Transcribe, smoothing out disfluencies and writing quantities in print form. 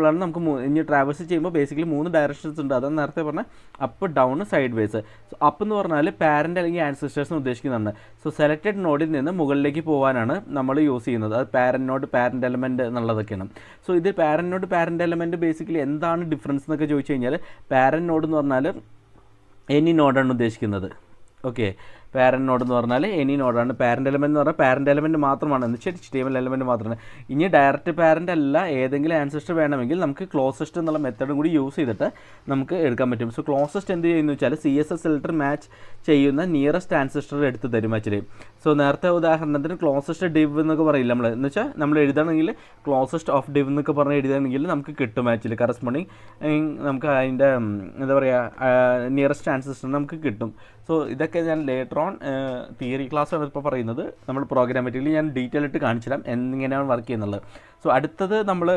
ാണ് നമുക്ക് ഇനി ട്രാവേഴ്സ് ചെയ്യുമ്പോൾ ബേസിക്കലി 3 ഡയറക്ഷൻസ് ഉണ്ട്. അതാണ് നേരത്തെ പറഞ്ഞ up, down, side vase. So up എന്ന് പറഞ്ഞാൽ പാരൻ്റ് അല്ലെങ്കിൽ ആൻസിസ്റ്റേഴ്സിന് ഉദ്ദേശിക്കുന്നുണ്ട്. സോ സെലക്റ്റഡ് നോഡിൽ നിന്ന് മുകളിലേക്ക് പോകാനാണ് നമ്മൾ യൂസ് ചെയ്യുന്നത്. അത് പാരൻ്റ് നോഡ്, പാരൻ്റ് എലമെൻറ്റ് എന്നുള്ളതൊക്കെയാണ്. സോ ഇത് parent node, parent element basically എന്താണ് ഡിഫറൻസ് എന്നൊക്കെ ചോദിച്ചു കഴിഞ്ഞാൽ, പാരൻ്റ് നോഡ് എന്ന് പറഞ്ഞാൽ എനി നോഡാണ് ഉദ്ദേശിക്കുന്നത്. ഓക്കെ, പാരൻ്റ് നോഡ് എന്ന് പറഞ്ഞാൽ എനി നോഡാണ്. പാരൻ്റ് എലമെൻറ്റ് എന്ന് പറഞ്ഞാൽ പാരൻ്റ് എലമെൻറ്റ് മാത്രമാണ്, എന്ന് വെച്ചാൽ HTML എലമെൻറ്റ് മാത്രമാണ്. ഇനി ഡയറക്റ്റ് പാരൻ്റ് അല്ല, ഏതെങ്കിലും ആൻസിസ്റ്റർ വേണമെങ്കിൽ നമുക്ക് ക്ലോസസ്റ്റ് എന്നുള്ള മെത്തേഡും കൂടി യൂസ് ചെയ്തിട്ട് നമുക്ക് എടുക്കാൻ പറ്റും. സോ ക്ലോസസ്റ്റ് എന്ത് ചെയ്യുന്നു വെച്ചാൽ CSS ഫിൽറ്റർ മാച്ച് ചെയ്യുന്ന നിയറസ്റ്റ് ആൻസിസ്റ്റർ എടുത്ത് തരും ആക്ച്വലി. സോ നേരത്തെ ഉദാഹരണത്തിന് ക്ലോസസ്റ്റ് ഡിവ് എന്നൊക്കെ പറയില്ല നമ്മൾ, എന്ന് വെച്ചാൽ നമ്മൾ എഴുതണമെങ്കിൽ ക്ലോസസ്റ്റ് ഓഫ് ഡിവ് എന്നൊക്കെ പറഞ്ഞ് എഴുതുകയാണെങ്കിൽ നമുക്ക് കിട്ടും ആക്ച്വലി കറസ്പോണ്ടിങ്, നമുക്ക് അതിൻ്റെ എന്താ പറയുക നിയറസ്റ്റ് ആൻസിസ്റ്റർ നമുക്ക് കിട്ടും. സോ ഇതൊക്കെ ഞാൻ ലേറ്റർ ഓൺ തിയറി ക്ലാസ്സാണ് ഇപ്പോൾ പറയുന്നത്. നമ്മൾ പ്രോഗ്രാമാറ്റിക്കലി ഞാൻ ഡീറ്റെയിൽ ആയിട്ട് കാണിച്ചു തരാം എങ്ങനെയാണ് വർക്ക് ചെയ്യുന്നുള്ളത്. സോ അടുത്തത് നമ്മൾ